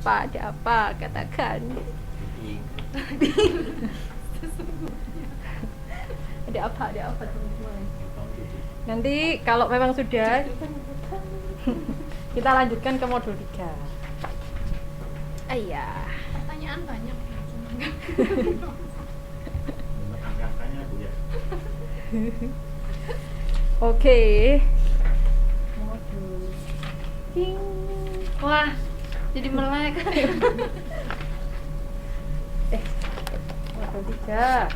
Ada apa? Katakan. Ada apa teman-teman? Nanti kalau memang sudah, kita lanjutkan ke modul 3. Iya. Pertanyaan banyak. Angka-angkanya Bu ya. Oke. Modul. Ding. Wah, jadi melek. Modul 3.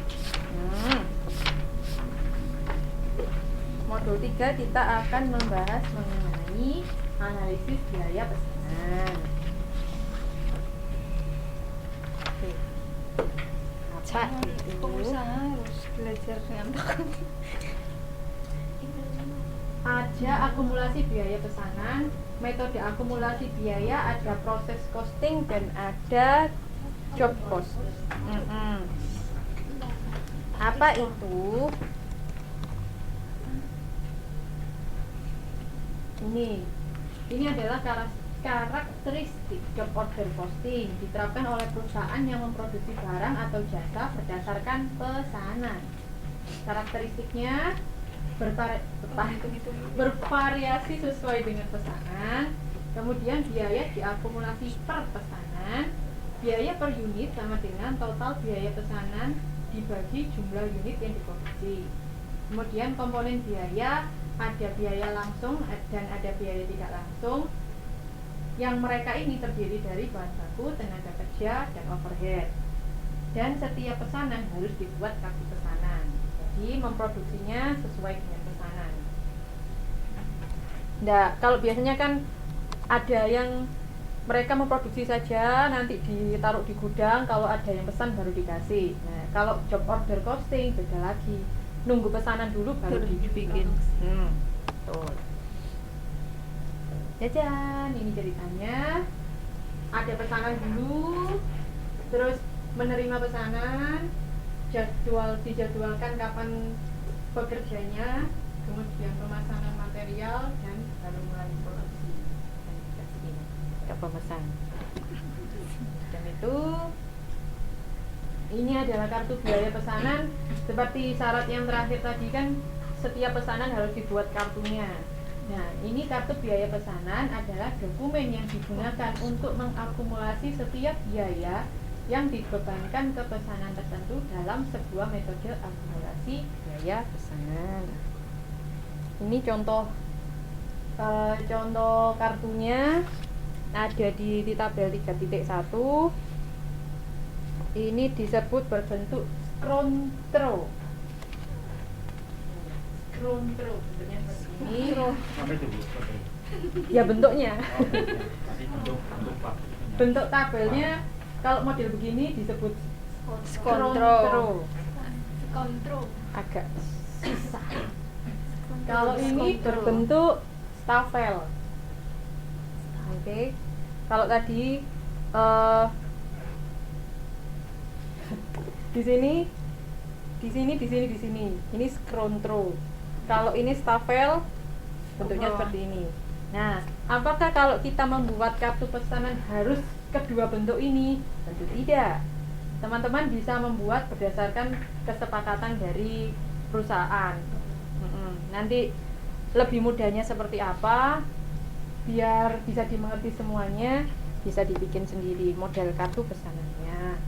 Modul 3 kita akan membahas mengenai analisis biaya pesanan. Oke. Apa itu? Pengusaha harus belajar dengan tekun. Ada akumulasi biaya pesanan, metode akumulasi biaya, ada proses costing, dan ada job cost. Apa itu? Ini adalah karakteristik job order costing, diterapkan oleh perusahaan yang memproduksi barang atau jasa berdasarkan pesanan. Karakteristiknya bervariasi sesuai dengan pesanan. Kemudian biaya diakumulasi per pesanan. Biaya per unit sama dengan total biaya pesanan dibagi jumlah unit yang diproduksi. Kemudian komponen biaya, ada biaya langsung dan ada biaya tidak langsung, yang mereka ini terdiri dari bahan baku, tenaga kerja, dan overhead. Dan setiap pesanan harus dibuat kartu pesanan, jadi memproduksinya sesuai dengan pesanan. Nah, kalau biasanya kan ada yang mereka memproduksi saja, nanti ditaruh di gudang, kalau ada yang pesan baru dikasih. Nah, kalau job order costing beda lagi, nunggu pesanan dulu baru dibikin. Betul. Jajan, ini ceritanya. Ada pesanan dulu, terus menerima pesanan, dijadwalkan kapan bekerjanya, kemudian pemasangan material, dan baru mulai produksi dan dikasih ke pemesan. Dan itu ini adalah kartu biaya pesanan. Seperti syarat yang terakhir tadi kan, setiap pesanan harus dibuat kartunya. Nah, ini kartu biaya pesanan adalah dokumen yang digunakan untuk mengakumulasi setiap biaya yang dibebankan ke pesanan tertentu dalam sebuah metode akumulasi biaya pesanan. Ini contoh kartunya ada di tabel 3.1. Ini disebut berbentuk skrontro. Bentuknya seperti ini. Apa itu Bu? Ya bentuknya. Masih bentuk Pak. Bentuk tabelnya kalau model begini disebut Skontro. agak susah. Kalau ini berbentuk stafel. Oke. Kalau tadi di sini. Ini skrontro. Kalau ini stafel, bentuknya seperti ini. Nah, apakah kalau kita membuat kartu pesanan harus kedua bentuk ini? Tentu tidak. Teman-teman bisa membuat berdasarkan kesepakatan dari perusahaan. Nanti lebih mudahnya seperti apa, biar bisa dimengerti semuanya, bisa dibikin sendiri model kartu pesanannya.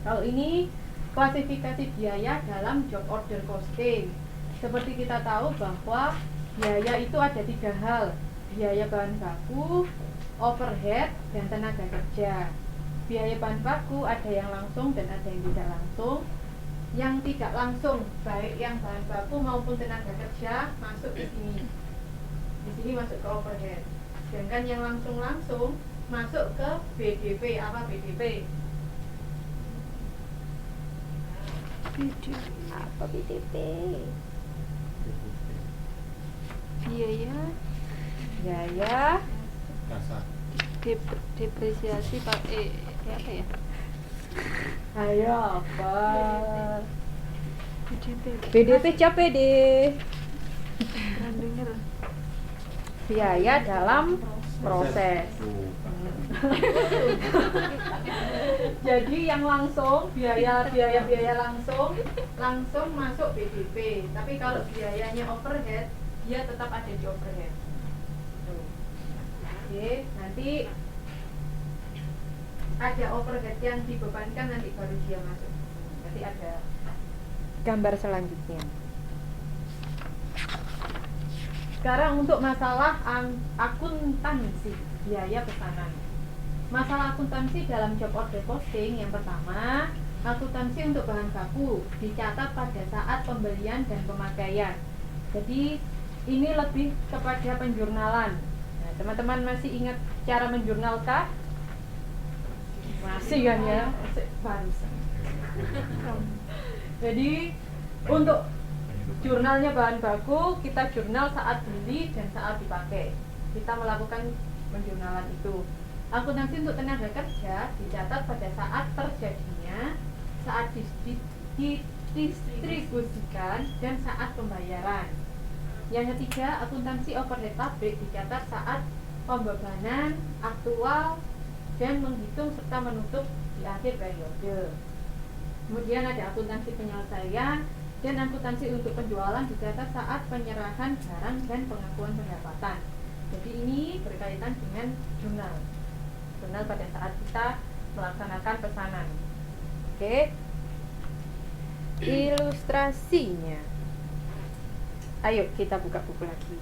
Kalau ini klasifikasi biaya dalam job order costing. Seperti kita tahu bahwa biaya itu ada 3 hal: biaya bahan baku, overhead, dan tenaga kerja. Biaya bahan baku ada yang langsung dan ada yang tidak langsung. Yang tidak langsung, baik yang bahan baku maupun tenaga kerja, masuk di sini. Di sini masuk ke overhead. Sedangkan yang langsung masuk ke BDP. Apa BDP? Apa BDP? Biaya Kasar. Depresiasi pakai apa ya? ayo apa? BDP. BDP capek deh. Pernah denger. biaya dalam proses. Tuh, Jadi yang langsung biaya langsung masuk BDP. Tapi kalau biayanya overhead, dia tetap ada di overhead. Tuh. Oke, nanti ada overhead yang dibebankan, nanti baru dia masuk. Nanti ada gambar selanjutnya. Sekarang untuk masalah akuntansi biaya pesanan. Masalah akuntansi dalam job order posting, yang pertama, akuntansi untuk bahan baku dicatat pada saat pembelian dan pemakaian. Jadi ini lebih kepada penjurnalan. Nah, teman-teman masih ingat cara menjurnalkah? Masih kan ya? Barusan. Jadi untuk jurnalnya bahan baku, kita jurnal saat beli dan saat dipakai. Kita melakukan penjurnalan itu. Akuntansi untuk tenaga kerja dicatat pada saat terjadinya, saat didistribusikan, dan saat pembayaran. Yang ketiga, akuntansi overhead pabrik dicatat saat pembebanan aktual dan menghitung serta menutup di akhir periode. Kemudian ada akuntansi penyelesaian dan akuntansi untuk penjualan dicatat saat penyerahan barang dan pengakuan pendapatan. Jadi ini berkaitan dengan jurnal pada saat kita melaksanakan pesanan. Oke. Ilustrasinya. Ayo kita buka buku lagi.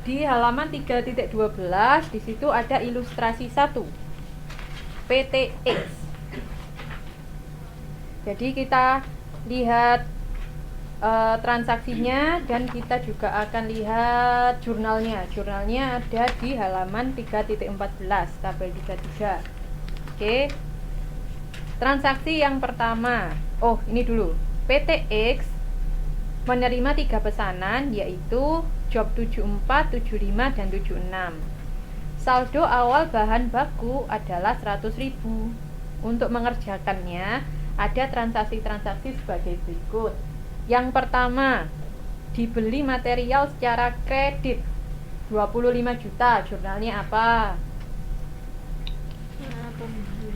Di halaman 3.12 di situ ada ilustrasi 1. PTX. Jadi kita lihat transaksinya dan kita juga akan lihat jurnalnya. Jurnalnya ada di halaman 3.14 tabel 33. Oke. Transaksi yang pertama. Oh, ini dulu. PTX menerima 3 pesanan, yaitu job 74, 75 dan 76. Saldo awal bahan baku adalah 100.000. Untuk mengerjakannya ada transaksi-transaksi sebagai berikut. Yang pertama, dibeli material secara kredit 25 juta. Jurnalnya apa?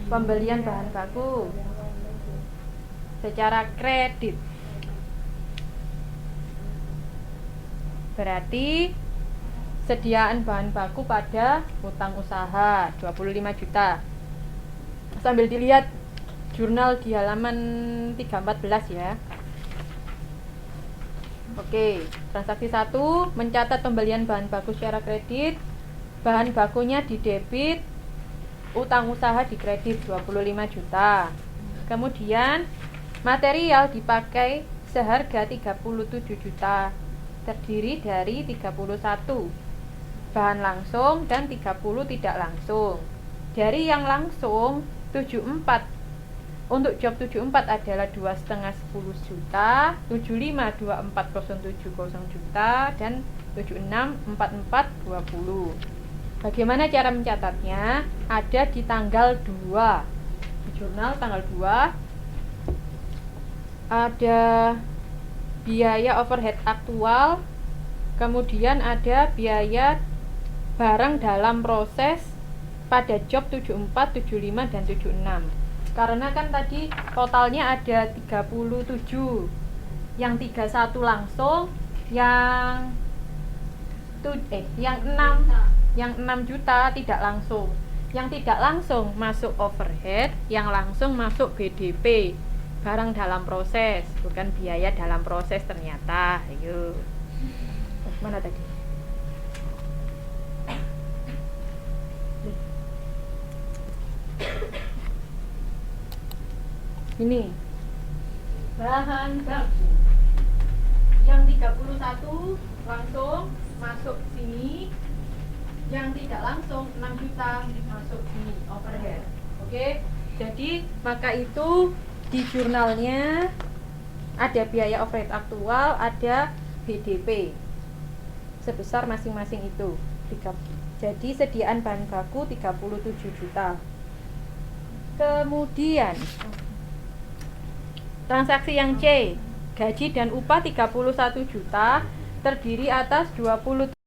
Pembelian bahan baku secara kredit. Berarti sediaan bahan baku pada utang usaha 25 juta. Sambil dilihat jurnal di halaman 314 ya. Oke, transaksi 1 mencatat pembelian bahan baku secara kredit. Bahan bakunya di debit, utang usaha di kredit 25 juta. Kemudian material dipakai seharga 37 juta, terdiri dari 31 bahan langsung dan 30 tidak langsung. Dari yang langsung 74, untuk job 74 adalah 2,5 10 juta, 75 2407 juta, dan 76 44 20. Bagaimana cara mencatatnya? Ada di tanggal 2. Di jurnal tanggal 2 ada biaya overhead aktual, kemudian ada biaya barang dalam proses pada job 74, 75 dan 76. Karena kan tadi totalnya ada 37. Yang 31 langsung, yang 6 juta tidak langsung. Yang tidak langsung masuk overhead, yang langsung masuk BDP, barang dalam proses, bukan biaya dalam proses ternyata. Ayo. Mana tadi? Ini bahan baku yang 31 langsung masuk sini, yang tidak langsung 6 juta masuk sini overhead. Oke, jadi maka itu di jurnalnya ada biaya overhead aktual, ada BDP sebesar masing-masing itu. Jadi sediaan bahan baku 37 juta. Kemudian transaksi yang C, gaji dan upah 31 juta, terdiri atas 20